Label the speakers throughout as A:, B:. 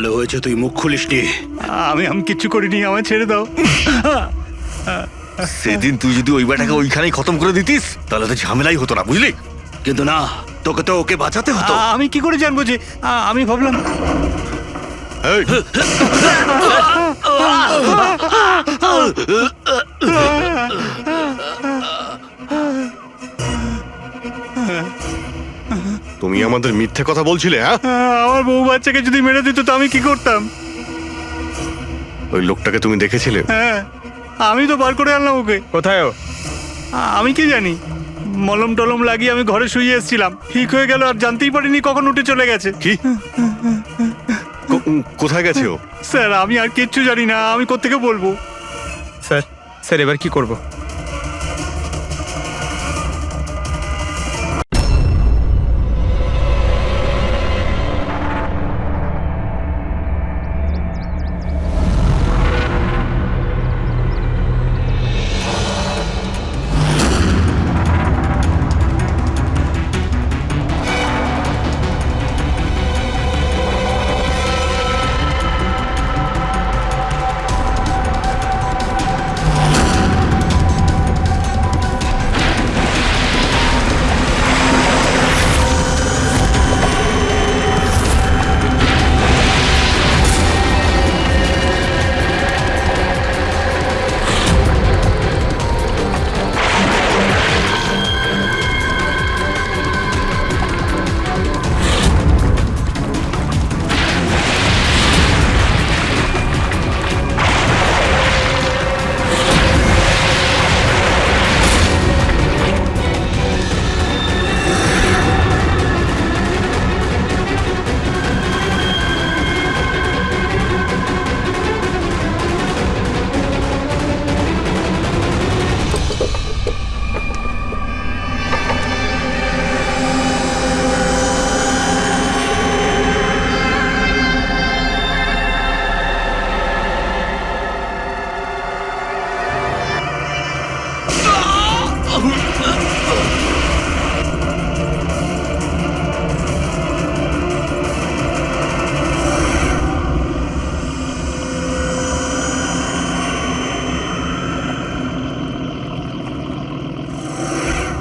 A: ভালো হয়েছে তুই মুখ খুলিসনি।
B: আমি কিচ্ছু করিনি, আমায় ছেড়ে দাও।
C: সেদিন তুই যদি ওই বেটাকে ওইখানেই খতম করে দিতিস তাহলে তো ঝামেলাই হতো না, বুঝলি?
A: কিন্তু না, তোকে তো ওকে বাঁচাতে হতো।
B: আমি কি করে জানবো যে আমি ভাবলাম
C: এই, তুমি আমাদের মিথ্যে কথা বলছিলে? হ্যাঁ,
B: আমার বউ বাচ্চাকে যদি মেরে দিত তো আমি কি করতাম?
C: ওই লোকটাকে তুমি দেখেছিলে?
B: হ্যাঁ, আমি তো বার করে আনলাম ওকে।
D: কোথায় ও?
B: আমি কি জানি, মলম টলম লাগিয়ে আমি ঘরে শুয়ে এসেছিলাম, ঠিক হয়ে গেল আর জানতেই পারিনি কখন উঠে চলে গেছে।
C: কি? কোথায় গেছে ও?
B: স্যার আমি আর কিচ্ছু জানি না, আমি কোত্থেকে বলবো?
D: স্যার স্যার এবার কি করব?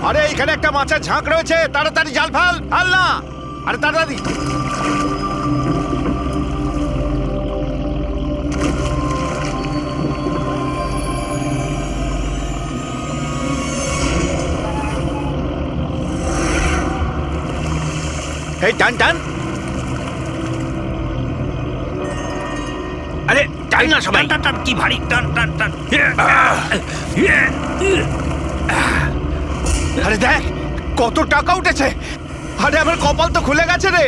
E: আরে এখানে একটা মাছের ঝাঁক রয়েছে, তাড়াতাড়ি জাল ফেল। ফেল না, আরে তাড়াতাড়ি। এই টান টান,
A: আরে টান না সবাই, টান টান, কি ভারী, টান টান টান।
E: আরে দেখ কত টাকা উঠেছে। আরে আমার কপাল তো খুলে গেছে রে।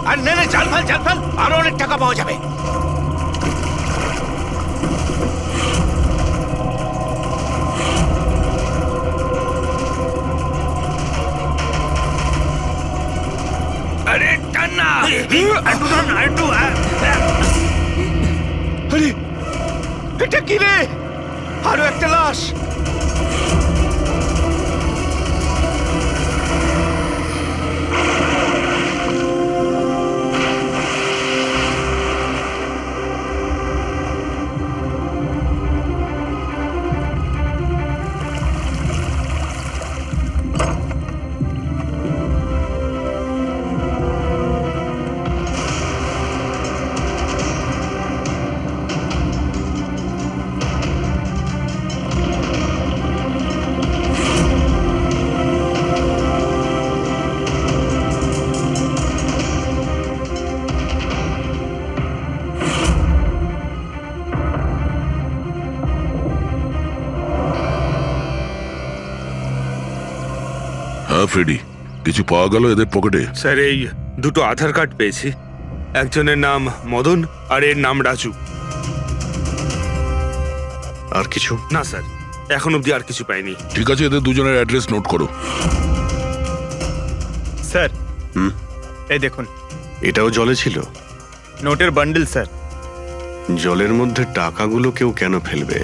E: আর নে নে, জাল ফেল জাল ফেল, আরো অনেক টাকা পাওয়া যাবে।
A: আরে টান না, একটু টান না, একটু।
E: আরে এটা কি রে? আরো একটা লাশ।
F: হ্যাঁ ফ্রেডি, কিছু পাওয়া গেল এদের পকেটে?
G: স্যার এই দুটো আধার কার্ড পেয়েছি, একজনের নাম মদন আর এর নাম রাজু।
C: আর কিছু?
G: না স্যার, এখন অব্দি আর কিছু পাইনি।
F: ঠিক আছে, এদের দুজনের অ্যাড্রেস নোট করো।
D: স্যার এই দেখুন,
C: এটাও জলে ছিল?
D: নোটের বান্ডেল স্যার।
C: জলের মধ্যে টাকাগুলো কেউ কেন ফেলবে?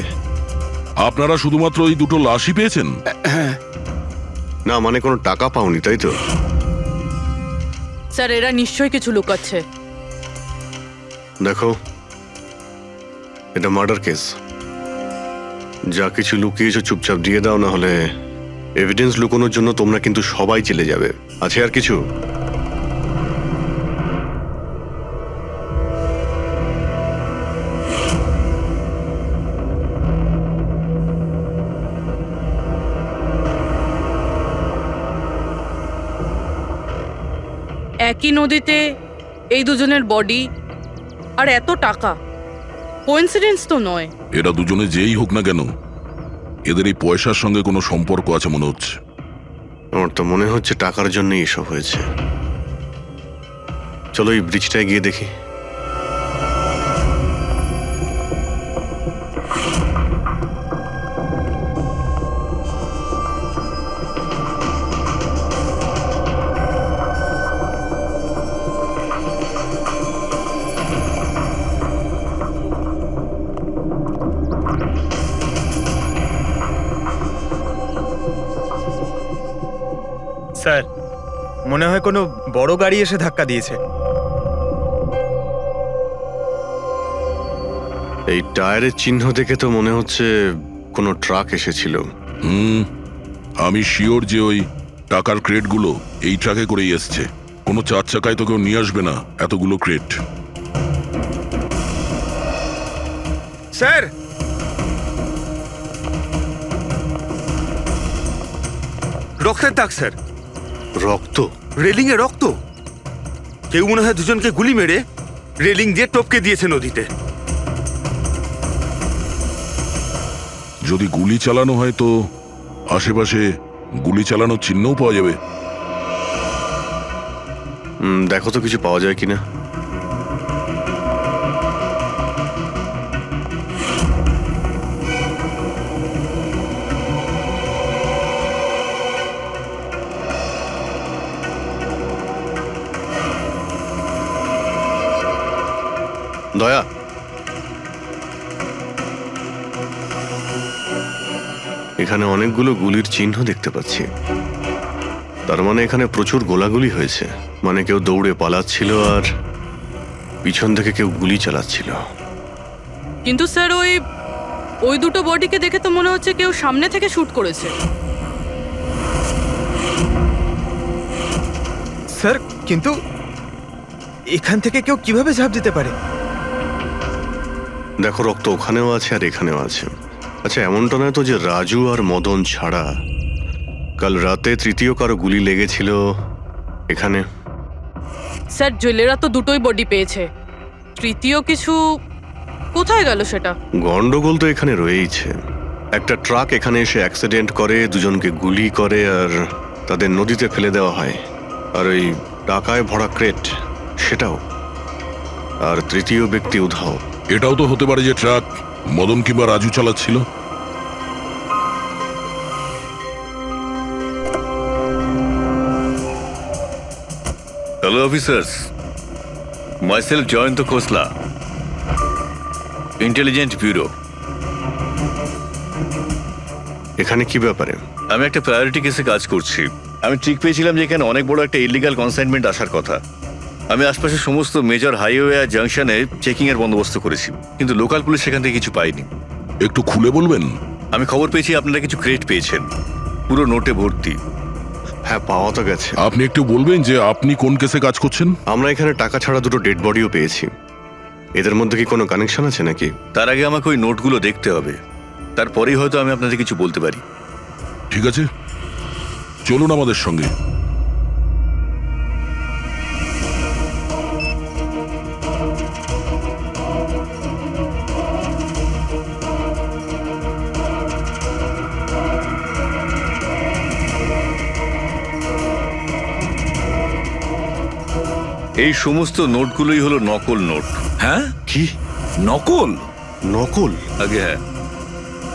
F: আপনারা শুধুমাত্র এই দুটো লাশই পেয়েছেন?
C: না মানে কোনো টাকা পাওনি তাই তো?
H: স্যার এরা নিশ্চয়ই কিছু লুকাচ্ছে।
C: দেখো, এটা মার্ডার কেস। যা কিছু লুকিয়েছো চুপচাপ দিয়ে দাও, না হলে এভিডেন্স লুকানোর জন্য তোমরা কিন্তু সবাই চলে যাবে। আছে আর কিছু?
H: একই নদীতে এই দুজনের বডি আর এত টাকা, কোইন্সিডেন্স তো নয়।
F: এরা দুজনে যেই হোক না কেন, এদের এই পয়সার সঙ্গে কোনো সম্পর্ক আছে মনে হচ্ছে।
C: আমার তো মনে হচ্ছে টাকার জন্যই এসব হয়েছে। চলো এই ব্রিজটায় গিয়ে দেখি।
D: স্যার, মনে হয় কোনো বড় গাড়ি এসে ধাক্কা দিয়েছে।
C: এই টায়ারের চিহ্ন দেখে তো মনে হচ্ছে কোনো ট্রাক এসেছিল।
F: আমি শিওর যে ওই টাকার ক্রেটগুলো এই ট্রাকে করেই এসছে। কোনো চার চাকায় তো কেউ নিয়ে আসবে না এতগুলো ক্রেট।
G: স্যার, রক্তের দাগ স্যার।
C: রক্ত?
G: রেলিং এ রক্ত। কেউ মনে হয় দুজনকে গুলি মেরে রেলিং দিয়ে টপকে দিয়েছে নদীতে।
F: যদি গুলি চালানো হয় তো আশেপাশে গুলি চালানোর চিহ্নও পাওয়া যাবে।
C: দেখো তো কিছু পাওয়া যায় কিনা। দয়া, এখানে অনেকগুলো গুলির চিহ্ন দেখতে পাচ্ছি। তার মানে এখানে প্রচুর গোলাগুলি হয়েছে। মানে কেউ দৌড়ে পালাচ্ছিল আর পিছন থেকে কেউ গুলি চালাচ্ছিল।
H: কিন্তু স্যার ওই দুটো বডিকে দেখে তো মনে হচ্ছে কেউ সামনে থেকে শুট করেছে।
D: স্যার, কিন্তু এখান থেকে কেউ কিভাবে ঝাঁপ দিতে পারে?
C: দেখো, রক্ত ওখানেও আছে আর এখানেও আছে। আচ্ছা, এমনটা নয় তো যে রাজু আর মদন ছাড়া কাল রাতে তৃতীয় কারো গুলি লেগেছিল এখানে?
H: স্যার জেলেরা তো দুটোই বডি পেয়েছে, তৃতীয় কিছু কোথায় গেল সেটা?
C: গন্ডগোল তো এখানে রয়েইছে। একটা ট্রাক এখানে এসে অ্যাক্সিডেন্ট করে, দুজনকে গুলি করে আর তাদের নদীতে ফেলে দেওয়া হয়। আর ওই টাকায় ভরা ক্রেট সেটাও। আর তৃতীয় ব্যক্তি উধাও।
F: এটাও তো হতে পারে যে ট্রাক মদন কিংবা রাজু চালাচ্ছিল।
C: হ্যালো অফিসার্স, মাইসেলফ জয়ন্ত খোসলা, ইন্টেলিজেন্স ব্যুরো। এখানে কি ব্যাপারে?
I: আমি একটা প্রায়োরিটি কেসে কাজ করছি। আমি ঠিক পেয়েছিলাম যে এখানে অনেক বড় একটা ইলিগাল কনসাইনমেন্ট আসার কথা। আমি আশপাশের সমস্ত মেজর হাইওয়ে আর জাংশনে চেকিং এর বন্দোবস্ত করেছি, কিন্তু লোকাল পুলিশ সেখান থেকে কিছু পাইনি।
F: একটু খুলে বলবেন?
I: আমি খবর পেয়েছি আপনারা কিছু ক্রেট পেয়েছেন, পুরো নোটে ভর্তি।
C: হ্যাঁ, পাওয়া তো গেছে।
F: আপনি একটু বলবেন যে আপনি কোন কেসে কাজ করছেন?
C: আমরা এখানে টাকা ছাড়া দুটো ডেড বডিও পেয়েছি। এদের মধ্যে কি কোনো কানেকশন আছে নাকি?
I: তার আগে আমাকে ওই নোটগুলো দেখতে হবে, তারপরেই হয়তো আমি আপনাদের কিছু বলতে পারি।
F: ঠিক আছে, চলুন আমাদের সঙ্গে।
I: এই সমস্ত নোটগুলোই হলো নকল নোট।
A: হ্যাঁ?
C: কি
A: নকল?
C: নকল?
I: আগে হ্যাঁ,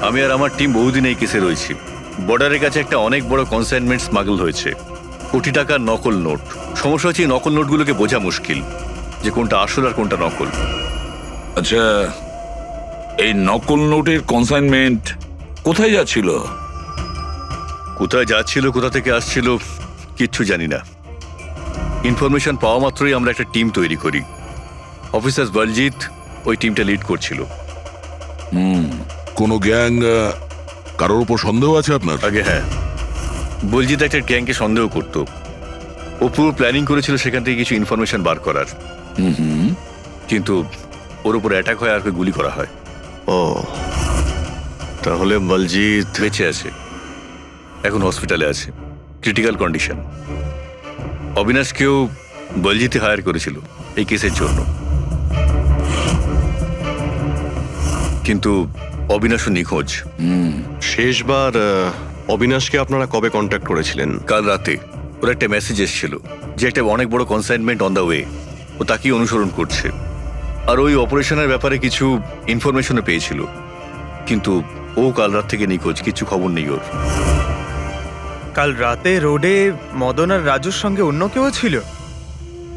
I: আমি আর আমার টিম বহুদিন এই কেসে রয়েছি। বর্ডারের কাছে একটা অনেক বড় কনসাইনমেন্ট স্মাগল হয়েছে, কোটি টাকার নকল নোট। সমস্যা হচ্ছে এই নকল নোটগুলোকে বোঝা মুশকিল যে কোনটা আসল আর কোনটা নকল।
A: আচ্ছা, এই নকল নোটের কনসাইনমেন্ট
J: কোথায় যাচ্ছিল?
I: কোথায় যাচ্ছিল, কোথা থেকে আসছিল কিচ্ছু জানি না। ইনফরমেশন পাওয়া মাত্রই আমরা একটা টিম তৈরি করি। অফিসার বলজিৎ ওই টিমটা লিড করছিল।
F: কোনো গ্যাং কারোর উপর সন্দেহ আছে আপনার?
I: আগে হ্যাঁ, বলজিৎ একটা গ্যাংকে সন্দেহ করত। ও পুরো প্ল্যানিং করেছিল সেখান থেকে কিছু ইনফরমেশন বার করার, কিন্তু ওর উপর অ্যাটাক হয় আর ওকে গুলি করা হয়।
C: ও, তাহলে বলজিৎ
I: বেঁচে আছে, এখন হসপিটালে আছে, ক্রিটিক্যাল কন্ডিশন। অবিনাশকেও বলজিতে হায়ার করেছিল এই কেসের জন্য, কিন্তু অবিনাশও নিখোঁজ।
C: শেষবার অবিনাশকে আপনারা কবে কন্ট্যাক্ট করেছিলেন?
I: কাল রাতে ওর একটা মেসেজ এসেছিল যে একটা অনেক বড় কনসাইনমেন্ট অন দ্য ওয়ে, ও তাকেই অনুসরণ করছে। আর ওই অপারেশনের ব্যাপারে কিছু ইনফরমেশনও পেয়েছিল, কিন্তু ও কাল রাত থেকে নিখোঁজ, কিছু খবর নেই ওর।
D: কাল রাতে রোডে মদন আর রাজুর সঙ্গে অন্য কেউ ছিল,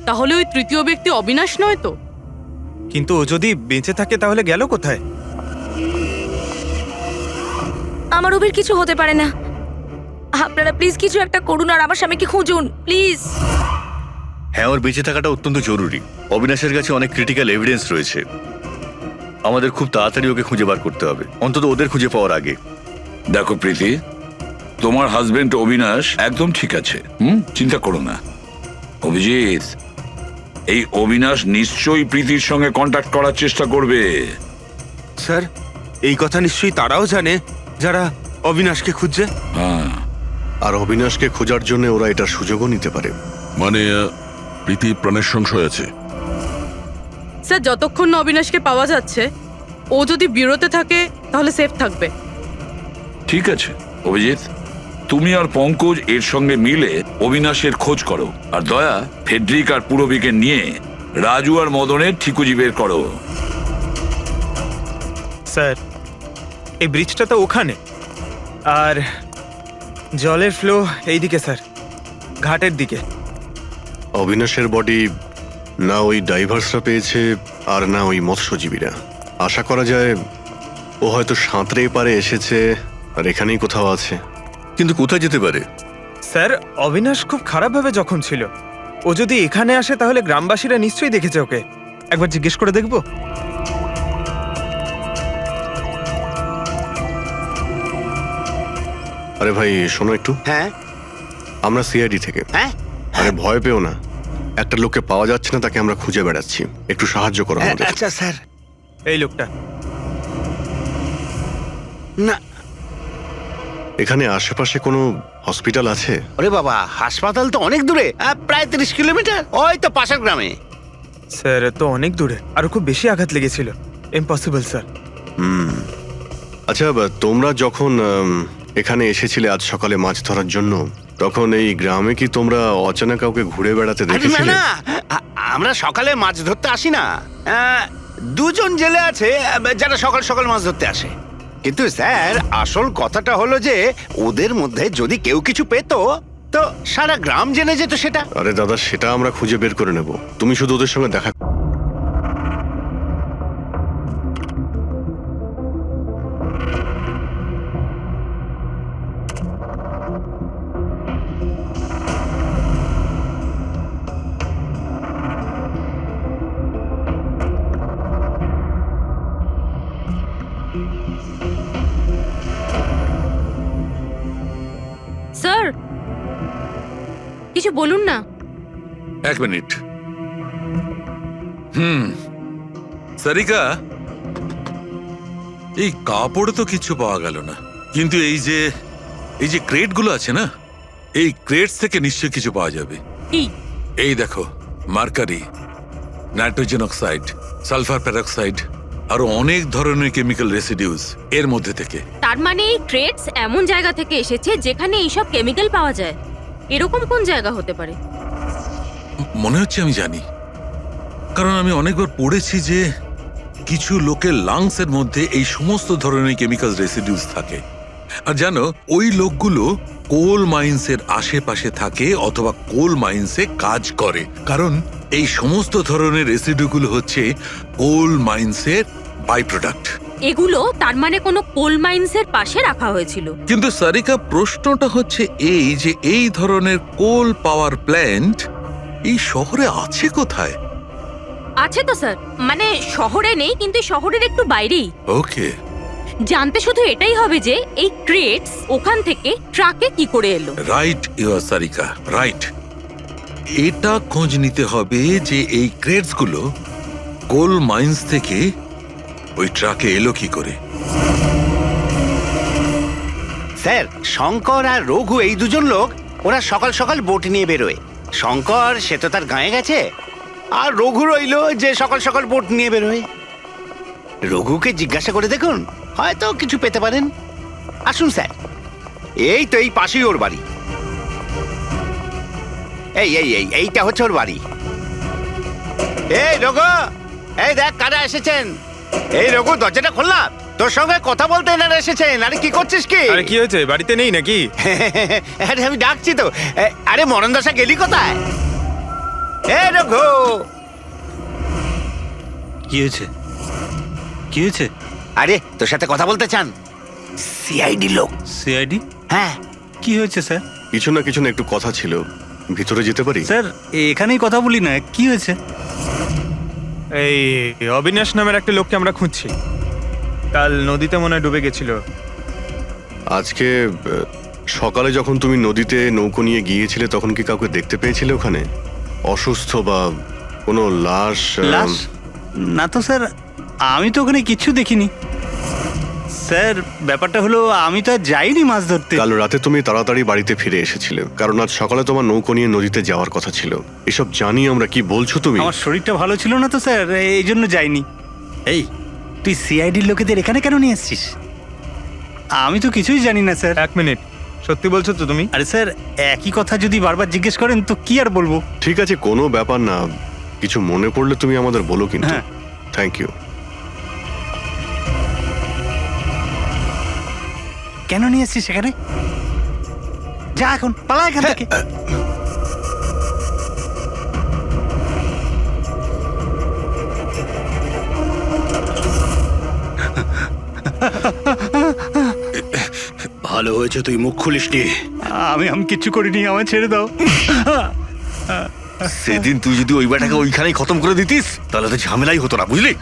H: তাহলে ওই তৃতীয় ব্যক্তি অবিনাশ নয় তো?
D: কিন্তু ও যদি বেঁচে থাকে তাহলে গেল কোথায়?
K: আমার অভির কিছু হতে পারে না। আপনারা প্লিজ কিছু একটা করুন আর আমার স্বামীকে খুঁজুন প্লিজ।
I: হ্যাঁ, ওর বেঁচে থাকাটা অত্যন্ত জরুরি। অবিনাশের কাছে অনেক ক্রিটিক্যাল এভিডেন্স রয়েছে, আমাদের খুব তাড়াতাড়ি ওকে খুঁজে বার করতে হবে, অন্তত ওদের খুঁজে পাওয়ার আগে।
J: দেখো প্রীতি, তোমার হাজবেন্ড অবিনাশ একদম ঠিক আছে, চিন্তা করো না। অভিজিৎ, এই অবিনাশ নিশ্চয়ই প্রীতির সঙ্গে কন্ট্যাক্ট করার চেষ্টা করবে।
G: স্যার, এই কথা নিশ্চয়ই তারাও জানে যারা অবিনাশকে খুঁজছে।
J: হ্যাঁ,
C: আর অবিনাশকে খোঁজার জন্য ওরা এটার সুযোগও নিতে পারে।
F: মানে প্রীতি প্রাণের সংশয় আছে।
H: স্যার, যতক্ষণ না অবিনাশকে পাওয়া যাচ্ছে, ও যদি বিরতে থাকে তাহলে সেফ থাকবে।
J: ঠিক আছে অভিজিৎ, তুমি আর পঙ্কজ এর সঙ্গে মিলে অবিনাশের খোঁজ করো, আর দয়া ফেডরিক আর পুরবিকে নিয়ে রাজু আর মদনের ঠিকুজি বের করো।
D: স্যার, এই ব্রিজটা তো ওখানে, আর জলের ফ্লো এইদিকে স্যার, ঘাটের দিকে।
C: অবিনাশের বডি না ওই ডাইভার্সরা পেয়েছে আর না ওই মৎস্যজীবীরা। আশা করা যায় ও হয়তো সাঁতরে পারে এসেছে আর এখানেই কোথাও আছে।
I: কিন্তু কোথায় যেতে পারে?
D: স্যার, অবিনাশ খুব খারাপভাবে জখম ছিল। ও যদি এখানে আসে তাহলে গ্রামবাসীরা নিশ্চয়ই দেখেছে ওকে। একবার জিজ্ঞেস করে দেখবো।
C: আরে ভাই শোনো একটু।
E: হ্যাঁ
C: আমরা সিআইডি থেকে।
E: হ্যাঁ
C: আরে ভয় পেও না, একটা লোককে পাওয়া যাচ্ছে না, তাকে আমরা খুঁজে বেড়াচ্ছি, একটু সাহায্য করো আমাদের।
E: আচ্ছা স্যার।
D: এই লোকটা
E: না,
C: এখানে আশেপাশে কোনো হসপিটাল আছে?
E: ওরে বাবা, হাসপাতাল তো অনেক দূরে, প্রায় 30 কিলোমিটার, ওই তো পাশের গ্রামে।
D: স্যার, তো অনেক দূরে, আরো খুব বেশি আঘাত লেগেছিল। Impossible sir.
C: আচ্ছা, তোমরা যখন এখানে এসেছিলে আজ সকালে মাছ ধরার জন্য, তখন এই গ্রামে কি তোমরা অচেনা কাউকে ঘুরে বেড়াতে
E: আরে না
C: দেখেছিলে?
E: না, আমরা সকালে মাছ ধরতে আসি না। দুজন জেলে আছে যারা সকাল সকাল মাছ ধরতে আসে। কিন্তু স্যার, আসল কথাটা হলো যে ওদের মধ্যে যদি কেউ কিছু পেতো তো সারা গ্রাম জেনে যেত সেটা।
C: আরে দাদা, সেটা আমরা খুঁজে বের করে নেব, তুমি শুধু ওদের সঙ্গে দেখা।
K: স্যার, কিছু বলুন না।
J: এক মিনিট। সারিকা, এই কাপড়ে তো কিছু পাওয়া গেল না, কিন্তু এই যে ক্রেটগুলো আছে না, এই ক্রেটস থেকে নিশ্চয়ই কিছু পাওয়া যাবে।
H: কি?
J: এই দেখো, mercury, nitrogen oxide, sulphur peroxide, আরো অনেক ধরনের কেমিক্যাল রেসিডিউস এর মধ্যে থেকে।
K: তার মানে এই ট্রেডস এমন জায়গা থেকে এসেছে যেখানে এইসব কেমিক্যাল পাওয়া যায়। এরকম কোন জায়গা হতে পারে?
J: মনে হচ্ছে আমি জানি, কারণ আমি অনেকবার পড়েছি যে কিছু লোকের লাংসের মধ্যে এই সমস্ত ধরনের কেমিক্যাল রেসিডিউস থাকে। আর জানো, ওই লোকগুলো কোল মাইন্সের আশেপাশে থাকে অথবা কোল মাইন্সে কাজ করে, কারণ এই সমস্ত ধরনের রেসিডিউগুলো হচ্ছে কোল মাইন্সের বাই প্রোডাক্ট।
K: এগুলো তার মানে কোনো কোল মাইন্সের পাশে রাখা হয়েছিল।
J: কিন্তু সারিকা, প্রশ্নটা হচ্ছে এই যে এই ধরনের কোল পাওয়ার প্ল্যান্ট এই শহরে আছে কোথায়?
K: আছে তো স্যার, মানে শহরে নেই, কিন্তু শহরের একটু বাইরেই।
J: ওকে,
K: জানতে শুধু এটাই হবে যে এই ক্রেটস ওখান থেকে ট্রাকে কি করে এলো।
J: Right your Sarika, right. এটা খোঁজ নিতে হবে যে এই ক্রেটস গুলো কোল মাইন্স থেকে ওই ট্রাকে এলো কি করে।
E: স্যার, শঙ্কর আর রঘু এই দুজন লোক, ওরা সকাল সকাল বোট নিয়ে বেরোয়। শঙ্কর সে তো তার গায়ে গেছে, আর রঘু রইলো যে সকাল সকাল বোট নিয়ে বেরোয়। রঘুকে জিজ্ঞাসা করে দেখুন, হয়তো কিছু পেতে পারেন। আসুন স্যার, এই তো এই পাশেই ওর বাড়ি। এইটা হচ্ছে ওর বাড়ি। এই রঘু, এই দেখ কারা এসেছেন। এই রঘু, দরজাটা খুললাম, তোর সঙ্গে কথা বলতে এনারা এসেছেন। আরে কি করছিস কি?
D: আরে কি হয়েছে, বাড়িতে নেই নাকি?
E: আরে আমি ডাকছি তো। আরে মরণ দশা গেলি কোথায়? এ রঘু,
B: কি হয়েছে? কি হয়েছে?
E: আরে তোর সাথে কথা বলতে চান সিআইডি লোক।
B: সিআইডি?
E: হ্যাঁ।
B: কি হয়েছে স্যার?
C: কিছু না একটু কথা ছিল, ভিতরে যেতে পারি?
B: স্যার এখানেই কথা বলি না, কি হয়েছে?
D: এই অবিনাশ নামের একটা লোককে আমরা খুঁজছি। কাল নদীতে মনে হয় ডুবে গেছিল।
C: আজকে সকালে যখন তুমি নদীতে নৌকো নিয়ে গিয়েছিলে তখন কি কাউকে দেখতে পেয়েছিলে ওখানে? অসুস্থ বা কোনো লাশ?
B: লাশ? না তো স্যার, আমি তো ওখানে কিচ্ছু দেখিনি। স্যার ব্যাপারটা হলো আমি তো আর যাইনি মাছ ধরতে।
C: কাল রাতে তুমি তাড়াতাড়ি বাড়িতে ফিরে এসেছিলে, কারণ আজ সকালে তোমার নৌকো নিয়ে নদীতে যাওয়ার কথা ছিল। এসব জানি আমরা, কি বলছো তুমি?
B: আমার শরীরটা ভালো ছিল না তো স্যার, এই জন্য যাইনি। এই তুই সিআইডির লোকেদের এখানে কেন নিয়ে এসেছিস? আমি তো কিছুই জানি না স্যার।
D: এক মিনিট, সত্যি বলছো তো তুমি?
B: আরে স্যার, একই কথা যদি বারবার জিজ্ঞেস করেন তো কি আর বলবো।
C: ঠিক আছে, কোনো ব্যাপার না, কিছু মনে পড়লে তুমি আমাদের বলো কিন্তু।
B: হ্যাঁ।
C: Thank you.
B: কেন নিয়ে এসেছিস সেখানে? যা এখন, পালা এখান থেকে।
A: ভালো হয়েছে তুই মুখ খুলিসনি।
B: আমি কিচ্ছু করিনি, আমায় ছেড়ে দাও।
I: সেদিন তুই যদি ওই বেটাকে ওইখানেই খতম করে দিতিস তাহলে তো ঝামেলাই হতো না, বুঝলি?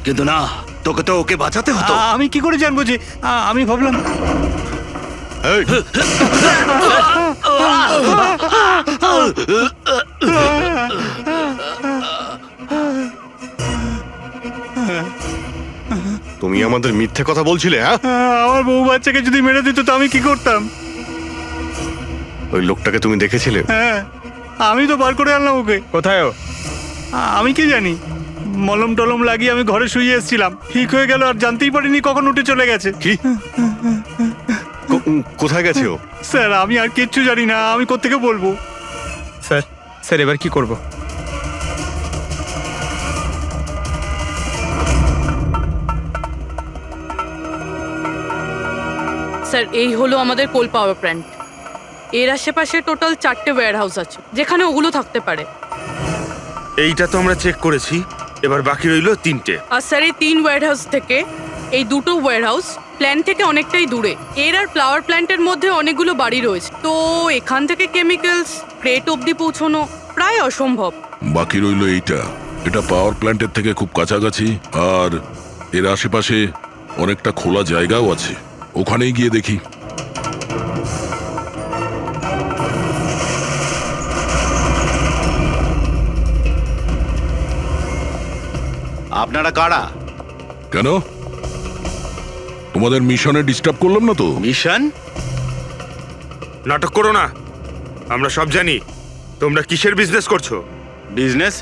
A: কিন্তু না, তোকে তো ওকে বাঁচাতে হতো।
B: আমি কি করে জানবো যে আমি ভাবলাম।
C: এই, তুমি আমাদের মিথ্যে কথা বলছিলে? হ্যাঁ,
B: আমার বউ বাচ্চাকে যদি মেরে দিত তো আমি কি করতাম?
C: ওই লোকটাকে তুমি দেখেছিলে?
B: হ্যাঁ, আমি তো বার করে আনলাম ওকে।
D: কোথায় ও?
B: আমি কি জানি, মলম টলম লাগিয়ে আমি ঘরে শুয়ে এসেছিলাম, ঠিক হয়ে গেল আর জানতেই পারিনি কখন উঠে চলে গেছে।
C: কি? কোথায় গেছে ও?
B: স্যার আমি আর কিচ্ছু জানি না, আমি কোত্থেকে বলবো?
D: স্যার, স্যার এবার কি করব?
H: স্যার এই হলো আমাদের কোল পাওয়ার প্ল্যান্ট। এর আশেপাশে টোটাল 4টে ওয়্যার হাউস আছে যেখানে ওগুলো থাকতে পারে।
G: এইটা তো আমরা চেক করেছি, এবার বাকি রইলো 3টে।
H: আর স্যার এই 3 ওয়্যার হাউস থেকে এই 2টো ওয়্যার হাউস প্ল্যান্ট থেকে অনেকটাই দূরে। এর আর ফ্লাওয়ার প্ল্যান্টের মধ্যে অনেকগুলো বাড়ি রয়েছে, তো এখান থেকে কেমিক্যালস ক্রেট অব্দি পৌঁছানো প্রায় অসম্ভব।
F: বাকি রইলো এইটা। এটা পাওয়ার প্ল্যান্টের থেকে খুব কাছাকাছি, আর এর আশেপাশে অনেকটা খোলা জায়গাও আছে। ওখানেই গিয়ে দেখি।
E: আপনারা কারা?
F: কেন, তোমাদের মিশনে ডিস্টার্ব করলাম না তো?
E: মিশন?
G: নাটক করো না, আমরা সব জানি তোমরা কিসের বিজনেস করছো।
A: বিজনেস?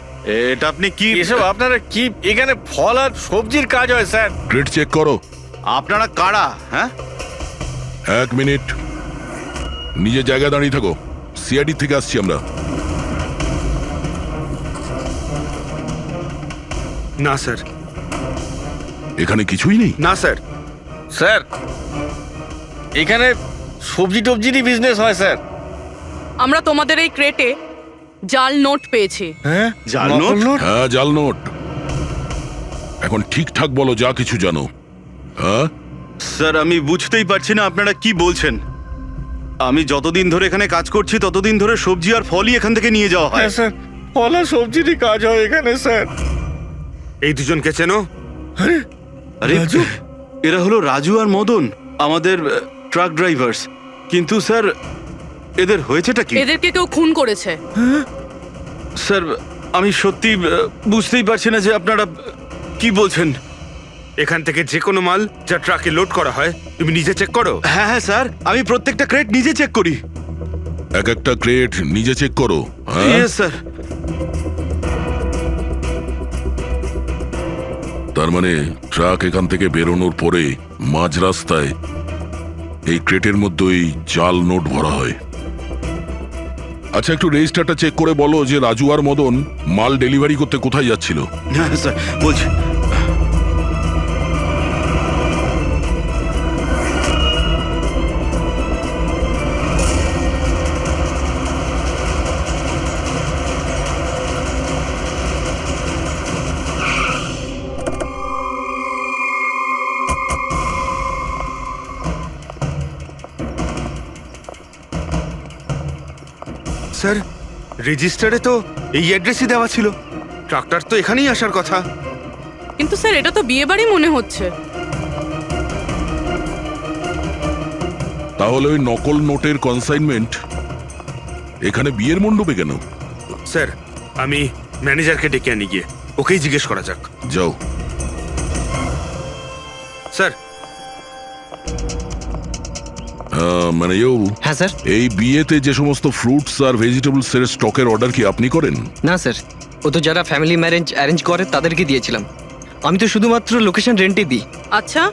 A: এটা আপনি কি এসব আপনারা কি এখানে ফল আর সবজির কাজ হয় স্যার?
F: ক্রেট চেক করো।
A: আপনারা কারা? হ্যাঁ,
F: 1 মিনিট, নিজের জায়গায় দাঁড়িয়ে থাকো। সিআইডি থেকে আসছি আমরা।
G: না স্যার।
F: এখানে কিছুই নেই?
G: না স্যার।
A: স্যার এখানে সবজি টবজিরই বিজনেস হয় স্যার।
H: আমরা তোমাদের এই ক্রেটে জাল নোট পেয়েছি।
A: হ্যাঁ, জাল নোট?
F: হ্যাঁ, জাল নোট। এখন ঠিকঠাক বলো যা কিছু জানো। হ্যাঁ
A: স্যার আমি বুঝতেই পারছি না আপনারা কি বলছেন। আমি যতদিন ধরে এখানে কাজ করছি ততদিন ধরে সবজি আর ফলই এখান থেকে নিয়ে যাওয়া হয়।
G: স্যার ফল আর সবজিরই কাজ হয় এখানে স্যার। এই দুজনকে চেনো?
A: আরে এরা হলো রাজু আর মদন, আমাদের ট্রাক ড্রাইভার্স। কিন্তু স্যার এদের হয়েছেটা কি?
H: এদেরকে কেউ খুন করেছে।
A: স্যার আমি সত্যি বুঝতেই পারছি না যে আপনারা কি বলছেন।
G: এখান থেকে যে কোনো মাল যা ট্রাকে লোড করা হয় তুমি নিজে চেক করো।
A: হ্যাঁ হ্যাঁ স্যার, আমি প্রত্যেকটা ক্রেট নিজে চেক করি।
F: এক একটা ক্রেট নিজে চেক করো। হ্যাঁ
A: ইয়েস স্যার।
F: তার মানে ট্রাক এখান থেকে বেরোনোর পরে মাঝ রাস্তায় এই ক্রেটের মধ্যে ওই জাল নোট ভরা হয়। আচ্ছা একটু রেজিস্টারটা চেক করে বলো যে রাজু আর মদন মাল ডেলিভারি করতে কোথায় যাচ্ছিল।
A: হ্যাঁ স্যার বলছি।
G: স্যার রেজিস্টারে তো এই অ্যাড্রেসই দেওয়া ছিল। ট্রাক্টর তো এখানেই আসার কথা।
H: কিন্তু স্যার এটা তো বিয়ে বাড়ি মনে হচ্ছে।
F: তাহলে ওই নকল নোটের কনসাইনমেন্ট এখানে বিয়ের মণ্ডপে কেন?
G: স্যার আমি ম্যানেজারকে ডেকে আনি গিয়ে ওকেই জিজ্ঞেস করা যাক।
F: যাও।
G: স্যার
F: মানে
L: হ্যাঁ স্যার।
F: এই বিয়েতে যে সমস্ত ফ্রুটস আর ভেজিটেবলস এর স্টকের অর্ডার কি আপনি করেন?
L: না স্যার, ও তো যারা ফ্যামিলি ম্যারেজ অ্যারেঞ্জ করে তাদেরকে দিয়েছিলাম। আমি তো শুধুমাত্র লোকেশন রেন্টে দিই।
H: আচ্ছা,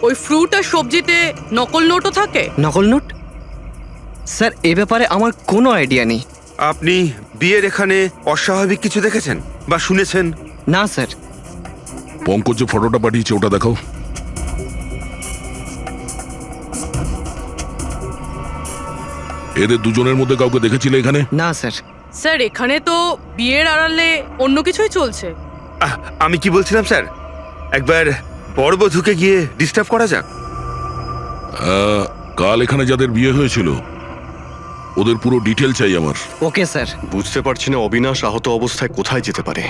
H: ওই ফ্রুট আর সবজিতে নকল নোটও থাকে?
L: নকল নোট? স্যার এ ব্যাপারে আমার কোনো আইডিয়া নেই।
G: আপনি বিয়ের এখানে অস্বাভাবিক কিছু দেখেছেন বা শুনেছেন?
L: না স্যার।
F: পঙ্কজ যে ফটোটা পাঠিয়েছে ওটা দেখাও। এদের দুজনের মধ্যে কাউকে দেখেছিলে এখানে?
L: না স্যার।
H: স্যার এখানে তো বিয়ের আড়ালে অন্য কিছুই চলছে।
G: আমি কি বলছিলাম স্যার, একবার বরবধূকে গিয়ে ডিস্টার্ব করা যাক।
F: কাল এখানে যাদের বিয়ে হয়েছিল ওদের পুরো ডিটেল চাই আমার।
L: Okay sir.
C: বুঝতে পারছি না অবিনাশ আহত অবস্থায় কোথায় যেতে পারে,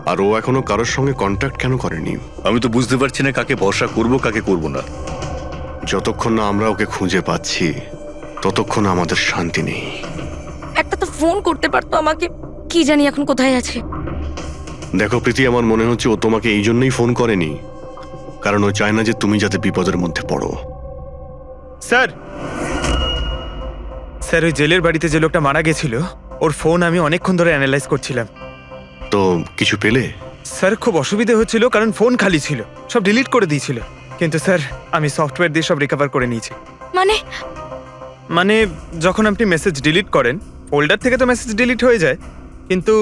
C: আর ও এখনো কারোর সঙ্গে কন্ট্যাক্ট কেন করেনি।
I: আমি তো বুঝতে পারছি না কাকে ভরসা করব কাকে করব না।
C: যতক্ষণ না আমরা ওকে খুঁজে পাচ্ছি ততক্ষণ আমাদের শান্তি নেই।
K: একটা তো ফোন করতে পারতো আমাকে, কি জানি এখন কোথায় আছে।
C: দেখো প্রীতি, আমার মনে হচ্ছে ও তোমাকে এই জন্যই ফোন করেনি, কারণ ও চায় না যে তুমি যাতে বিপদের মধ্যে পড়ো।
D: স্যার স্যার ওই জেলের বাড়িতে যে লোকটা মারা গেছিল ওর ফোন আমি অনেকক্ষণ ধরে অ্যানালাইজ করছিলাম।
C: তো কিছু পেলে?
D: স্যার খুব অসুবিধে হচ্ছিল কারণ ফোন খালি ছিল, সব ডিলিট করে দিয়েছিল। কিন্তু স্যার আমি সফটওয়্যার দিয়ে সব রিকভার করে নিয়েছি।
K: মানে
D: যখন আপনি মেসেজ ডিলিট করেন ফোল্ডার থেকে তো মেসেজ ডিলিট হয়ে যায়, কিন্তু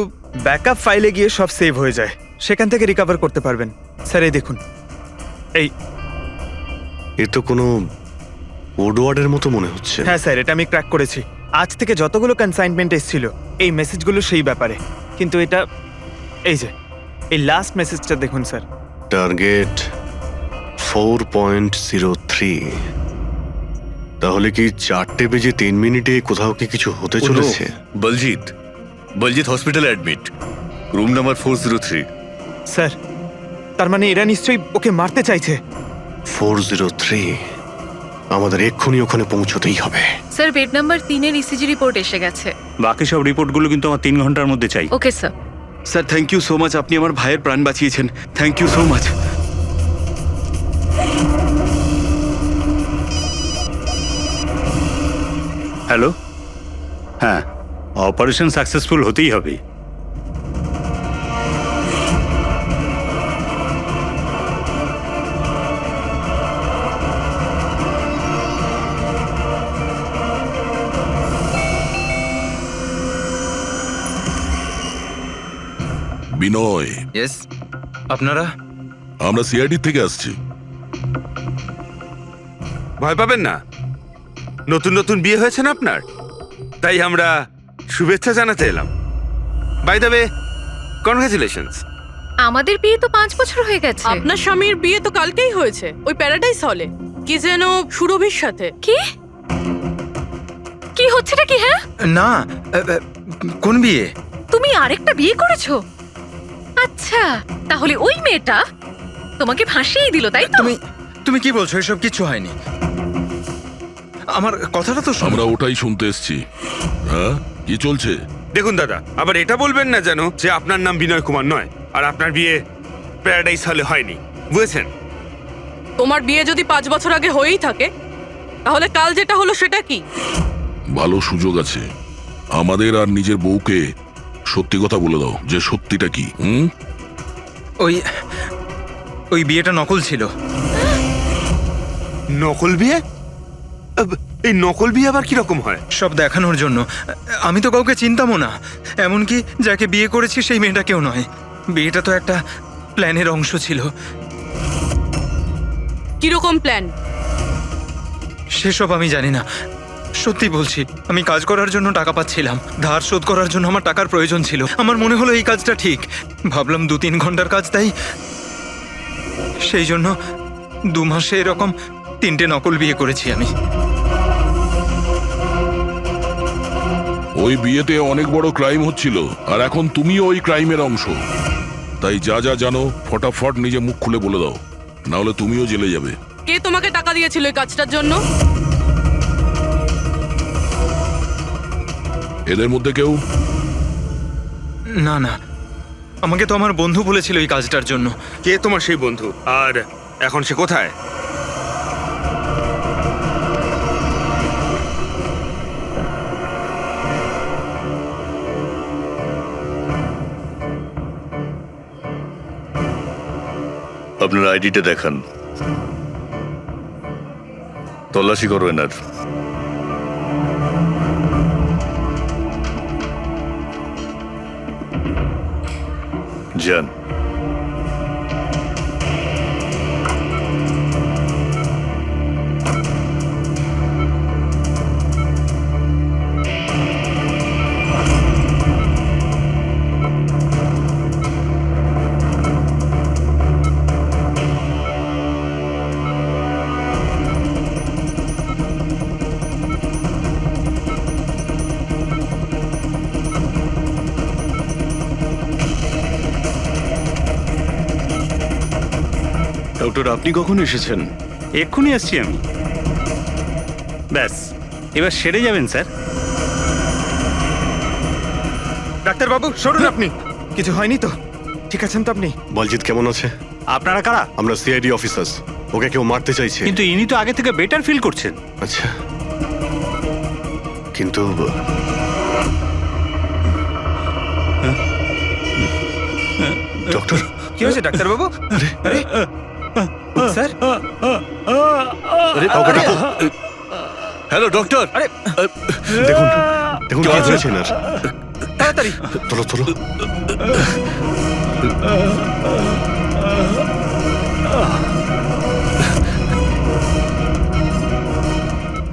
D: ব্যাকআপ ফাইলে গিয়ে সব সেভ হয়ে যায়, সেখান থেকে রিকভার করতে পারবেন। স্যার এই দেখুন,
C: এ তো কোনো কোডওয়ার্ডের মতো মনে হচ্ছে।
D: হ্যাঁ স্যার, এটা আমি ক্র্যাক করেছি। আজ থেকে যতগুলো কনসাইনমেন্ট এসেছিল এই মেসেজগুলো সেই ব্যাপারে, কিন্তু এটা এই যে এই লাস্ট মেসেজটা দেখুন স্যার।
C: টার্গেট 4.03। তাহলে কি 4:03 কোথাও কি কিছু হতে চলেছে?
I: বলজিৎ হসপিটালে অ্যাডমিট, রুম নাম্বার 403।
D: স্যার তার মানে এরা নিশ্চয়ই ওকে মারতে চাইছে।
C: 403, আমাদের এক্ষুনি ওখানে পৌঁছতেই হবে।
K: স্যার বেড নাম্বার 3-এর ইসিজি রিপোর্ট এসে গেছে।
B: বাকি সব রিপোর্টগুলো কিন্তু আমার 3 ঘন্টার মধ্যে চাই।
K: Okay sir.
A: Sir thank you so much, আপনি আমার ভাইয়ের প্রাণ বাঁচিয়েছেন। Thank you so much.
B: Hello, হ্যাঁ অপারেশন সাকসেসফুল হতেই হবে।
F: বিনয়,
L: ইয়েস। আপনারা?
F: আমরা সিআইডি থেকে আসছি।
G: ভয় পাবেন না, নতুন নতুন বিয়ে হয়েছে না আপনার, তাই আমরা শুভেচ্ছা জানাতে এলাম। By the way, congratulations.
K: আমাদের বিয়ে তো 5 বছর হয়ে গেছে।
H: আপনার স্বামীর বিয়ে তো কালকেই হয়েছে, ওই প্যারাডাইস হলে, কি যেন সুরভির সাথে।
K: কি কি হচ্ছেটা কি? হ্যাঁ,
D: না, কোন বিয়ে?
K: তুমি আরেকটা বিয়ে করেছো? আচ্ছা, তাহলে ওই মেয়েটা তোমাকে ফাঁসিয়ে দিল, তাই তো?
D: তুমি কি বলছো? এসব কিছু হয়নি। আমার কথাটা তো শোনো।
F: আমরা ওটাই শুনতে এসছি। হ্যাঁ, কি চলছে?
G: দেখুন দাদা, আবার এটা বলবেন না যেন যে আপনার নাম বিনয় কুমার নয় আর আপনার বিয়ে প্যারাডাইস হলে হয়নি, বুঝেছেন?
H: তোমার বিয়ে যদি 5 বছর আগে হয়েই থাকে, তাহলে কাল যেটা হলো সেটা কি?
F: ভালো সুযোগ আছে, আমাদের আর নিজের বউকে সত্যি কথা বলে দাও যে সত্যিটা কি।
D: ওই বিয়েটা নকল ছিল।
G: নকল বিয়ে? এই নকল বিয়ে আবার কিরকম হয়?
D: সব দেখানোর জন্য। আমি তো কাউকে চিনতামও না, এমনকি যাকে বিয়ে করেছি সেই মেয়েটাকেও নয়। বিয়েটা তো একটা প্ল্যানের অংশ ছিল।
H: কিরকম প্ল্যান?
D: সেসব আমি জানি না, সত্যি বলছি। আমি কাজ করার জন্য টাকা পাচ্ছিলাম, ধার শোধ করার জন্য আমার টাকার প্রয়োজন ছিল। আমার মনে হলো এই কাজটা ঠিক, ভাবলাম 2-3 ঘন্টার কাজ, তাই সেই জন্য 2 মাসে এরকম 3টে নকল বিয়ে করেছি আমি।
F: ওই বিয়েতে অনেক বড় ক্রাইম হচ্ছিল, আর এখন তুমিও ওই ক্রাইমের অংশ। তাই যা যা জানো ফটাফট নিজে মুখ খুলে বলে দাও, না হলে তুমিও জেলে যাবে।
H: কে তোমাকে টাকা দিয়েছিল এই কাজটার জন্য?
F: এদের মধ্যে কেউ?
D: না না, আমাকে তো আমার বন্ধু বলেছিল এই কাজটার জন্য।
G: কে তোমার সেই বন্ধু, আর এখন সে কোথায়?
I: আপনার আইডিটা দেখান, তল্লাশি করো এনার। যান।
A: ডক্টর, আপনি কখন এসেছেন?
B: এক্ষুনি আসছি আমি। ব্যাস, এবার সেরে যাবেন স্যার।
D: ডাক্তারবাবু সরুন আপনি। কিছু হয়নি তো? ঠিক আছেন তো আপনি?
C: বলজিৎ কেমন আছে?
B: আপনারা কারা?
C: আমরা সিআইডি অফিসার্স। ওকে কেউ মারতে চাইছে।
B: কিন্তু ইনি তো আগে থেকে বেটার ফিল করছেন।
C: আচ্ছা, কিন্তু ডক্টর,
D: কি হয়েছে ডাক্তারবাবু? আরে স্যার,
C: কাউকে ডাকো।
I: Hello doctor.
D: আরে
C: দেখুন দেখুন কি হয়েছে এনার।
D: তাড়াতাড়ি
C: তোলো তোলো।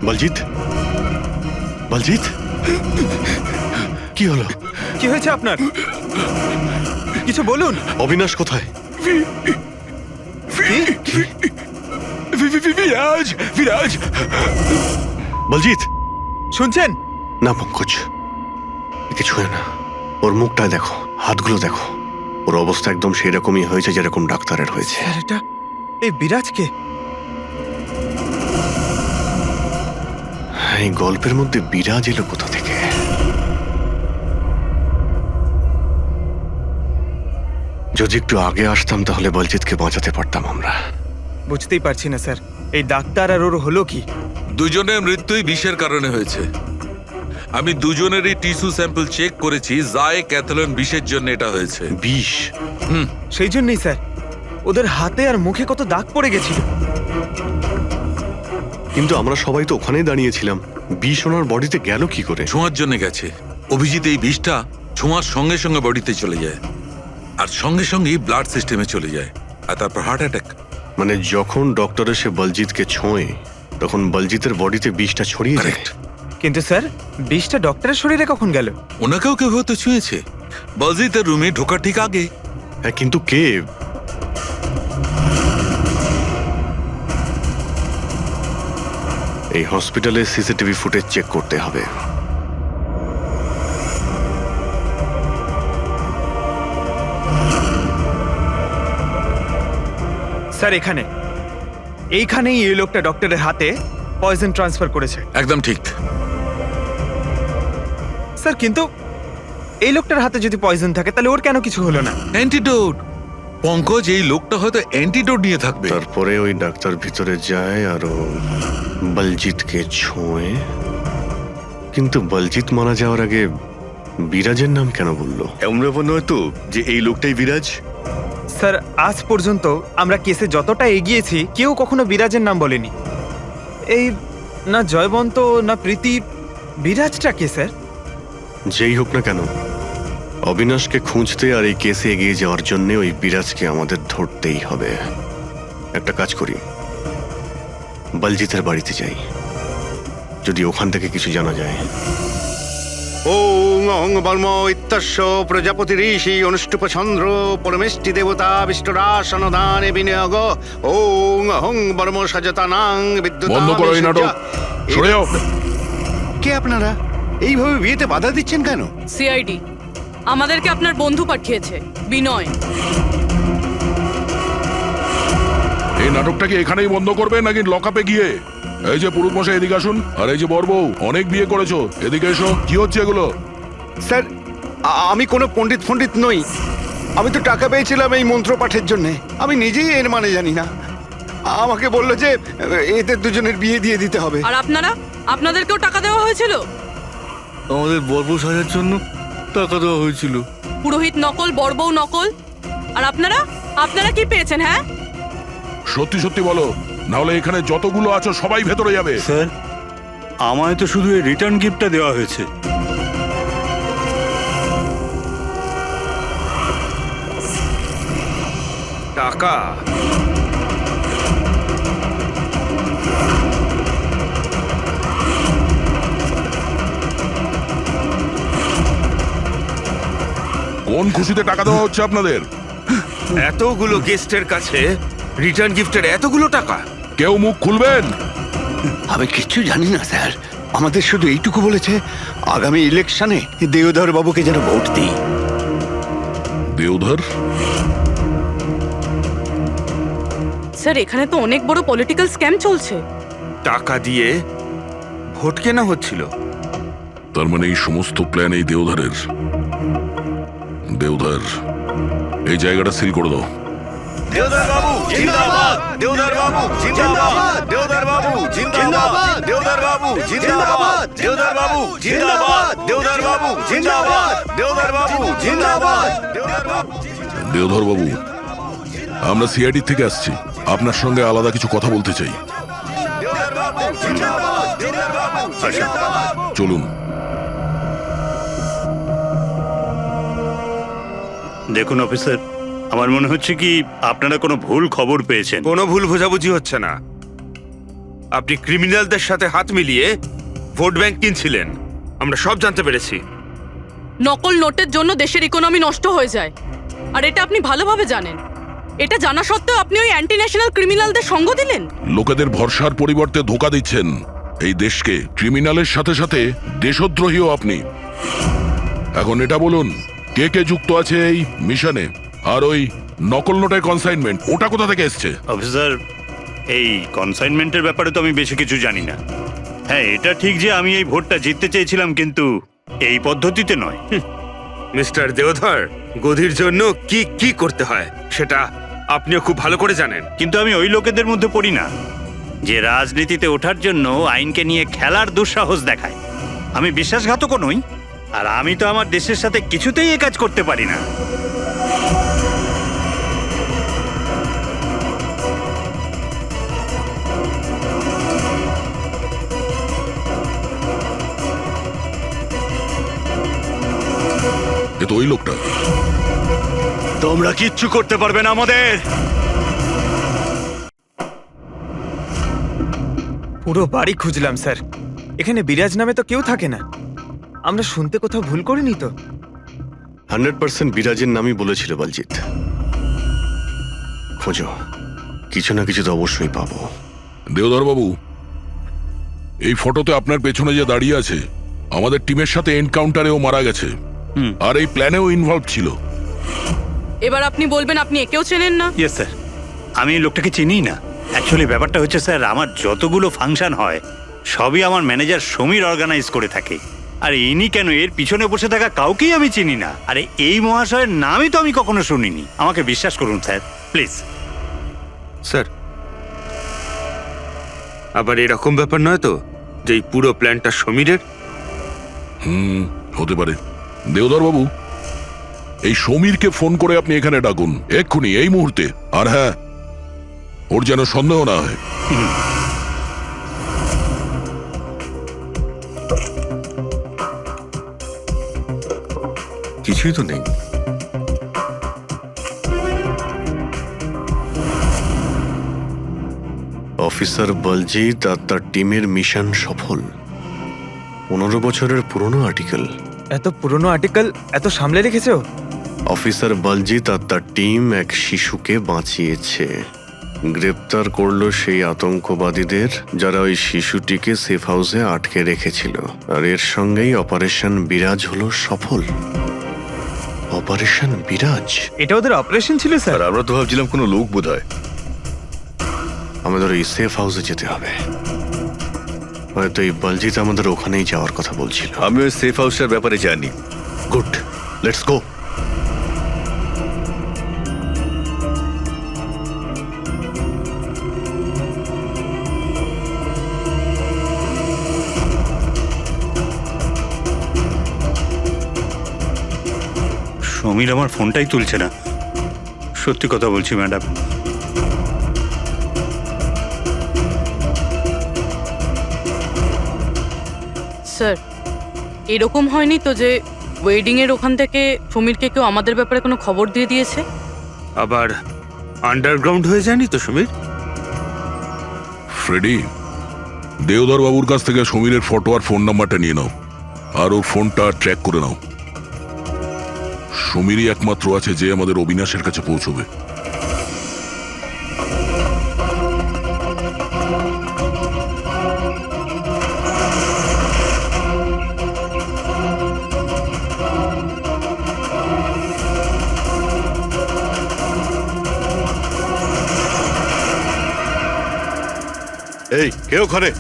C: বলজিৎ, বলজিৎ, কি হলো?
D: কি হয়েছে আপনার? কিছু বলুন।
C: অবিনাশ কোথায়?
F: বিরাজ, বিরাজ।
C: বলজিৎ,
D: শুনছেন?
C: না পঙ্কজ, কিছু হয় না। ওর মুখটা দেখো, হাতগুলো দেখো, ওর অবস্থা একদম সেই রকমই হয়েছে যেরকম ডাক্তারের হয়েছে।
D: স্যার, এটা এই বিরাজকে?
C: এই গল্পের মধ্যে বিরাজ এলো কোথা থেকে? যদি একটু আগে আসতাম তাহলে বলজিৎকে বাঁচাতে পারতাম আমরা।
D: বুঝতেই পারছি না স্যার, এই ডাক্তার আর ওর হলো কি?
J: দুজনের মৃত্যুই বিষের কারণে হয়েছে। আমি দুজনেরই টিস্যু স্যাম্পল চেক করেছি, জায় ক্যাথলন বিষের জন্য এটা হয়েছে।
C: বিষ?
D: সেই জন্যই স্যার, ওদের হাতে আর মুখে কত দাগ পড়ে গেছিল।
C: কিন্তু আমরা সবাই তো ওখানেই দাঁড়িয়েছিলাম, বিষ ওনার বডিতে গেল কি করে?
J: ছোঁয়ার জন্য গেছে। অভিজিৎ, এই বিষটা ছোঁয়ার সঙ্গে সঙ্গে বডিতে চলে যায়, আর সঙ্গে সঙ্গেই ব্লাড সিস্টেমে চলে যায়, আর তারপর হার্ট অ্যাটাক।
C: মানে যখন ডক্টর এসে বলজিৎকে ছোঁয় তখন বলজিতের বডিতে বিষটা ছড়িয়ে যায়।
D: কিন্তু স্যার, বিষটা ডক্টরের শরীরে কখন গেল?
J: ওনাকেও কেউ হয়তো ছুঁয়েছে। বলজিতের রুমে ঢোকার ঠিক আগে।
C: হ্যাঁ, কিন্তু কে? এই হসপিটালে সিসিটিভি ফুটেজ চেক করতে হবে।
D: স্যার এইখানেই এই লোকটা ডক্টরের হাতে পয়জন ট্রান্সফার করেছে।
J: একদম ঠিক।
D: স্যার কিন্তু এই লোকটার হাতে যদি পয়জন থাকে তাহলে ওর কেন কিছু হলো না?
J: অ্যান্টিডোট। পঙ্কজ, এই লোকটা হয়তো অ্যান্টিডোট নিয়ে থাকবে।
C: তারপরে ওই ডাক্তার ভিতরে যায় আর ও বলজিৎকে ছোঁয়ে। কিন্তু বলজিৎ মারা যাওয়ার আগে বিরাজের নাম কেন বললো?
I: এমন ব্যাপার নয় তো যে এই লোকটাই বিরাজ?
D: স্যার আজ পর্যন্ত আমরা কেসে যতটা এগিয়েছি কেউ কখনো বিরাজের নাম বলেনি। এই না জয়বন্ত না প্রীতি, বিরাজটা কে স্যার?
C: যেই হোক না কেন, অবিনাশকে খুঁজতে আর এই কেসে এগিয়ে যাওয়ার জন্য ওই বিরাজকে আমাদের ধরতেই হবে। একটা কাজ করি, বলজিতের বাড়িতে যাই, যদি ওখান থেকে কিছু জানা যায়।
E: ওং অহং বর্ম ইত্যস্য প্রজাপতি ঋষি অনুষ্ঠুপ চন্দ্র পরমেষ্টি দেবতা বিষ্ণুরাসনদানে বিনিয়োগ। ওং অহং বর্ম সজতানাং বিদ্যুৎ।
F: বন্ধ করো এই নাটক, সরে যাও।
E: কে আপনারা? এইভাবে বিয়েতে বাধা দিচ্ছেন কেন?
H: সিআইডি আমাদেরকে আপনার বন্ধু পাঠিয়েছে, বিনয়।
F: এই নাটকটাকে এখানেই বন্ধ করবে নাকি লকআপে গিয়ে? এই যে পুরুষ মশাই, এদিকে আসুন। আর এই যে বরবউ, অনেক বিয়ে করেছো, এদিকে এসো। কি হচ্ছে এগুলো?
E: স্যার আমি কোনো পণ্ডিত নই। আমি তো টাকা পেয়েছিলাম এই মন্ত্র পাঠের জন্য। আমি নিজেই এর মানে জানি না। আমাকে বললো যে এদের দুজনের বিয়ে দিয়ে দিতে হবে।
H: আর আপনাদেরকেও টাকা দেওয়া হয়েছিল?
I: আমাদের বর্ব সাজার জন্য টাকা দেওয়া হয়েছিল।
H: পুরোহিত নকল, বড়বউ নকল। আর আপনারা কি পেয়েছেন? হ্যাঁ,
F: সত্যি সত্যি বলো, না হলে এখানে যতগুলো আছো সবাই ভেতরে যাবে।
B: স্যার, আমায় তো শুধু এই রিটার্ন গিফটটা দেওয়া হয়েছে।
G: টাকা?
F: কোন খুশিতে টাকা দেওয়া হচ্ছে আপনাদের?
G: এতগুলো গেস্টের কাছে রিটার্ন গিফটের এতগুলো টাকা?
F: কেউ মুখ খুলবেন?
E: আমি কিচ্ছু জানি না স্যার। আমাদের শুধু এইটুকু বলেছে, আগামী ইলেকশনে দেওধর বাবুকে যেন ভোট দিই।
F: দেওধর?
H: স্যার এখানে তো অনেক বড় পলিটিক্যাল স্ক্যাম চলছে।
G: টাকা দিয়ে ভোট কেনা হচ্ছিল?
F: তার মানে এই সমস্ত প্ল্যান এই দেওধরের। দেওধর, এই জায়গাটা সিল করে দাও।
I: দেওধর বাবু জিন্দাবাদ! দেওধর বাবু জিন্দাবাদ! দেওধর বাবু জিন্দাবাদ! দেওধর বাবু জিন্দাবাদ! দেওধর বাবু জিন্দাবাদ! দেওধর বাবু জিন্দাবাদ! দেওধর বাবু জিন্দাবাদ! দেওধর বাবু।
F: দেওধর বাবু, আমরা সিআইডি থেকে আসছি, আপনার সঙ্গে আলাদা কিছু কথা বলতে চাই।
I: দেওধর বাবু জিন্দাবাদ! দেওধর বাবু জিন্দাবাদ!
F: চলুন।
B: দেখুন অফিসার, আমার মনে হচ্ছে কি আপনারা কোনো ভুল খবর পেয়েছেন।
G: কোনো ভুল বোঝাবুঝি হচ্ছে না। আপনি ক্রিমিনালদের সাথে হাত মিলিয়ে ভোট ব্যাংক কিনছিলেন, আমরা সব জানতে পেরেছি।
H: নকল নোটের জন্য দেশের ইকোনমি নষ্ট হয়ে যায়, আর এটা আপনি ভালোভাবে জানেন। এটা জানা সত্ত্বেও আপনি ওই অ্যান্টি ন্যাশনাল ক্রিমিনালদের সঙ্গ দিলেন।
F: লোকেদের ভরসার পরিবর্তে ধোঁকা দিচ্ছেন এই দেশকে। ক্রিমিনালের সাথে সাথে দেশদ্রোহীও আপনি। এখন এটা বলুন, কে কে যুক্ত আছে এই মিশনে? আর ওই নকল নোটের কনসাইনমেন্ট, ওটা কোথা থেকে এসছে?
B: অফিসার, এই কনসাইনমেন্টের ব্যাপারে তো আমি বেশি কিছু জানি না। হ্যাঁ, এটা ঠিক যে আমি এই ভোটটা জিততে চেয়েছিলাম, কিন্তু এই পদ্ধতিতে নয়।
G: মিস্টার দেওধর, গদির জন্য কি কি করতে হয় সেটা আপনিও খুব ভালো করে জানেন।
B: কিন্তু আমি ওই লোকেদের মধ্যে পড়ি না যে রাজনীতিতে ওঠার জন্য আইনকে নিয়ে খেলার দুঃসাহস দেখায়। আমি বিশ্বাসঘাতকও নই, আর আমি তো আমার দেশের সাথে কিছুতেই এ কাজ করতে পারি না।
F: এ তো ওই লোকটা।
B: তোমরা কিচ্ছু করতে পারবে না আমাদের।
D: পুরো বাড়ি খুঁজলাম স্যার, এখানে বিরাজ নামে তো কেউ থাকে না। আমরা শুনতে কোথাও ভুল করিনি তো?
C: 100% বিরাজের নামই বলেছিল বলজিৎ। খোঁজো, কিছু না কিছু তো অবশ্যই পাবো।
F: দেওধর বাবু, এই ফটোতে আপনার পেছনে যে দাঁড়িয়ে আছে আমাদের টিমের সাথে এনকাউন্টারেও মারা গেছে, আর এই প্ল্যানেও ইনভলভ ছিল।
H: এবার আপনি বলবেন আপনি একেও চেনেন না?
B: ইয়েস স্যার, আমি এই লোকটাকে চিনিই না। অ্যাকচুয়ালি ব্যাপারটা হচ্ছে স্যার, আমার যতগুলো ফাংশন হয় সবই আমার ম্যানেজার সমীর অর্গানাইজ করে থাকে। আর ইনি কেন, এর পিছনে বসে থাকা কাউকেই আমি চিনি না। আরে এই মহাশয়ের নামই তো আমি কখনো শুনিনি। আমাকে বিশ্বাস করুন স্যার, প্লিজ।
G: স্যার, আবার এরকম ব্যাপার নয় তো যে এই পুরো প্ল্যানটা সমীরের?
F: হতে পারে। দেওধর বাবু, এই সমীরকে ফোন করে আপনি এখানে ডাকুন এক্ষুনি, এই মুহূর্তে। আর হ্যাঁ, ওর যেন সন্দেহ না হয়।
I: কিছুই তো নেই।
C: অফিসার বলজিৎ আর তার টিমের মিশন সফল। 15 বছরের পুরনো আর্টিকেল।
D: এত পুরনো আর্টিকেল এত সামলে রেখেছো?
C: অফিসার বলজিৎ আর তার টিম এক শিশুকে বাঁচিয়েছে। গ্রেপ্তার করলো সেই আতঙ্কবাদীদের যারা ওই শিশুটিকে সেফ হাউসে আটকে রেখেছিল। আর এর সঙ্গেই অপারেশন বিরাজ হলো সফল। অপারেশন বিরাজ?
D: এটা ওদের অপারেশন ছিল স্যার?
I: আর আমরা তো ভাবছিলাম কোনো লোক বোধ হয়।
C: আমাদের ওই সেফ হাউসে যেতে হবে। হয়তো এই বলজিৎ আমাদের ওখানেই যাওয়ার কথা বলছিল।
I: আমি ওই সেফ হাউসের ব্যাপারে জানি।
C: Good, let's go.
B: সমীর আমার ফোনটাই তুলছে না। সত্যি কথা বলছি ম্যাডাম।
H: স্যার, এরকম হয়নি তো যে ওয়েডিং এর ওখান থেকে সমীরকে কেউ আমাদের ব্যাপারে কোনো খবর দিয়ে দিয়েছে?
G: আবার আন্ডারগ্রাউন্ড হয়ে যায়নি তো সমীর?
F: ফ্রেডি, দেওধর বাবুর কাছ থেকে সমীরের ফটো আর ফোন নাম্বারটা নিয়ে নাও, আর ওর ফোনটা ট্র্যাক করে নাও। সমীরই একমাত্র আছে যে আমাদের অবিনাশের কাছে পৌঁছবে।
C: এই কে ওখানে?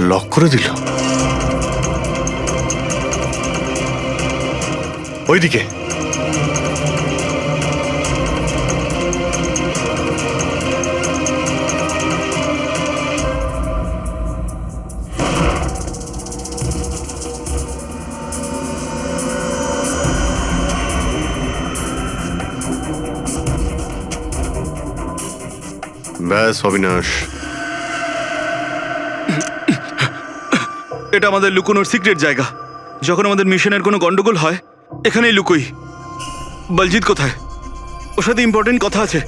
C: লক করে দিল। ওইদিকে। ব্যাস অবিনাশ,
A: এটা আমাদের লুকোনোর সিক্রেট জায়গা। যখন আমাদের মিশনের কোনো গন্ডগোল হয় এখানেই লুকোই। বলজিৎ কোথায়? ওর সাথে ইম্পর্টেন্ট কথা আছে।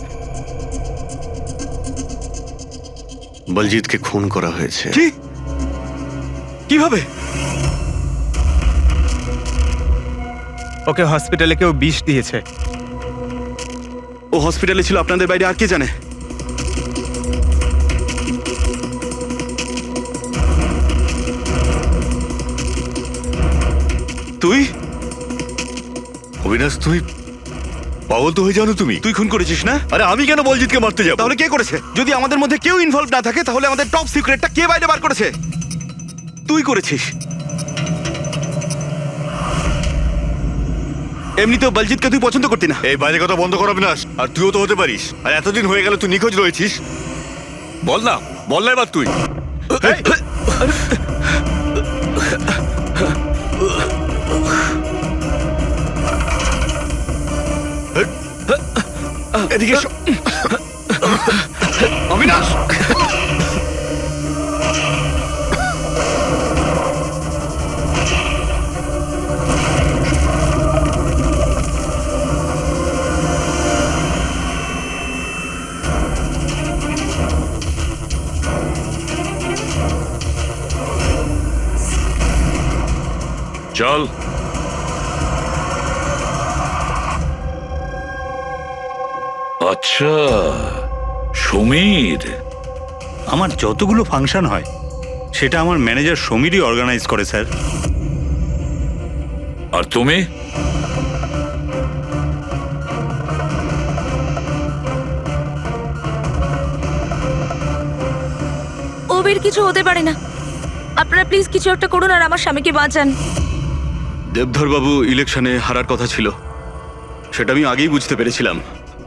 C: বলজিৎকে খুন করা হয়েছে।
A: কি? কিভাবে?
D: ওকে হসপিটালে কেউ বিষ দিয়েছে।
A: ও হসপিটালে ছিল, আপনাদের বাইরে আর কে জানে? তুই?
I: অবিনাশ, তুমি পাগল তো হয়ে যাও না তুমি?
A: তুই খুন করেছিস না?
I: আরে আমি কেন বলজিৎকে মারতে যাব?
A: তাহলে কে করেছে? যদি আমাদের মধ্যে কেউ ইনভলভ না থাকে তাহলে আমাদের টপ সিক্রেটটা কে বাইরে বার করেছে? তুই করেছিস। এমনিতেও বলজিৎকে তুই পছন্দ করতি না।
I: এই বাজে কথা বন্ধ কর অবিনাশ। আর তুইও তো হতে পারিস। আর এতদিন হয়ে গেল তুই নিখোঁজ রয়েছিস। বল না, বল না এবার তুই।
C: এদিকে অবিনাশ।
J: চল। আচ্ছা, সমীর।
B: আমার যতগুলো ফাংশন হয় সেটা আমার ম্যানেজার সমীরই অর্গানাইজ করে স্যার।
J: আর তুমি?
K: ওবির কিছু হতে পারে না। আপনারা প্লিজ কিছু একটা করুন আর আমার স্বামীকে বাঁচান।
A: দেবধরবাবু ইলেকশনে হারার কথা ছিল, সেটা আমি আগেই বুঝতে পেরেছিলাম।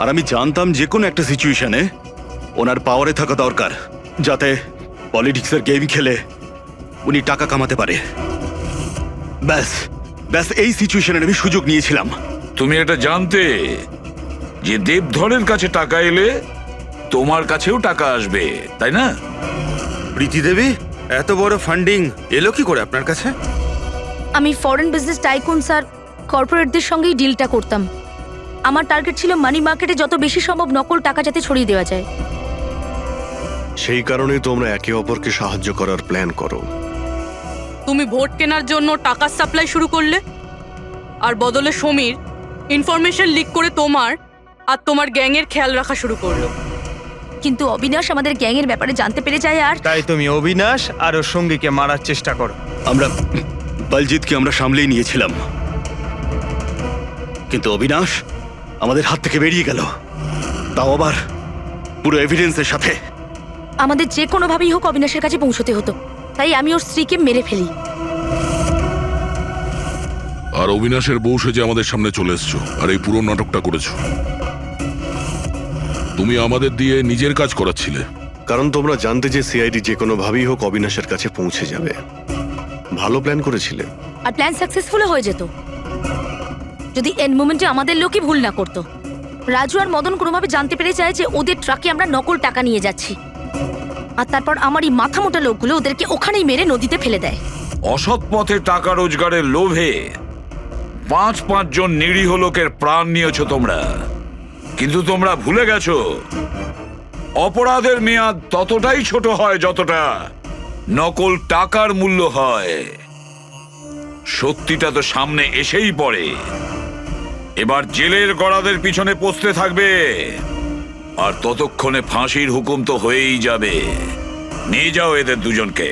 A: আর আমি জানতাম যে কোনো একটা সিচুয়েশনে ওনার পাওয়ারে থাকা দরকার, যাতে পলিটিক্সের গেম খেলে উনি টাকা কামাতে পারে। ব্যাস ব্যাস এই সিচুয়েশনের আমি সুযোগ নিয়েছিলাম।
J: তুমি এটা জানতে যে দেবধরের কাছে টাকা এলে তোমার কাছেও টাকা আসবে, তাই না?
G: প্রীতি দেবী, এত বড় ফান্ডিং এলো কি করে আপনার কাছে?
K: আমি ফরেন বিজনেস টাইকুন স্যার কর্পোরেটদের সঙ্গেই ডিলটা করতাম। আমার টার্গেট ছিল মানি মার্কেটে যত বেশি সম্ভব নকল টাকা যাতে ছড়িয়ে দেওয়া যায়।
C: সেই কারণেই তোমরা একে অপরকে সাহায্য করার প্ল্যান করো।
H: তুমি ভোট কেনার জন্য টাকার সাপ্লাই শুরু করলে, আর বদলে সমীর ইনফরমেশন লিক করে তোমার আর তোমার গ্যাংয়ের খেয়াল রাখা শুরু করলো।
K: কিন্তু অবিনাশ আমাদের গ্যাংয়ের ব্যাপারে জানতে পেরে যায় আর
D: তাই তুমি অবিনাশ আর ওর সঙ্গীকে মারার চেষ্টা করো।
A: আমরা বলজিৎকে আমরা সামলেই নিয়েছিলাম, কিন্তু অবিনাশ আমাদের হাত থেকে বেরিয়ে গেল, তাও আবার পুরো এভিডেন্সের সাথে।
K: আমাদের যে কোনোভাবেই হোক অবিনাশের কাছে পৌঁছতে হতো, তাই আমি ওর স্ত্রীকে মেরে ফেলি।
F: আর অবিনাশের বউ সেজে আমাদের সামনে চলে এসছো আর এই পুরো নাটকটা করেছো। তুমি আমাদের দিয়ে নিজের কাজ করাচ্ছিলে।
C: কারণ তোমরা জানতে যে সিআইডি যে কোনোভাবেই হোক অবিনাশের কাছে পৌঁছে যাবে। ভালো প্ল্যান করেছিলে।
K: আর প্ল্যান সাকসেসফুল হয়ে যেত যদি এন্ড মোমেন্টে আমাদের লোকই ভুল না করতো। রাজু আর মদন কোনোভাবে জানতে পেরে যায় যে ওদের ট্রাকে আমরা নকল টাকা নিয়ে যাচ্ছি, আর তারপর আমার এই মাথা মোটা লোকগুলো ওদেরকে ওখানেই মেরে নদীতে ফেলে দেয়।
J: অসৎ পথে টাকা রোজগারের লোভে 5 জন নিরীহ লোকের প্রাণ নিয়েছো তোমরা, কিন্তু তোমরা ভুলে গেছো অপরাধের মেয়াদ ততটাই ছোট হয় যতটা নকল টাকার মূল্য হয়। সত্যিটা তো সামনে এসেই পড়ে। এবার জেলের গড়াদের পিছনে পৌঁছতে থাকবে, আর ততক্ষণে ফাঁসির হুকুম তো হয়েই যাবে। নিয়ে যাও এদের দুজনকে।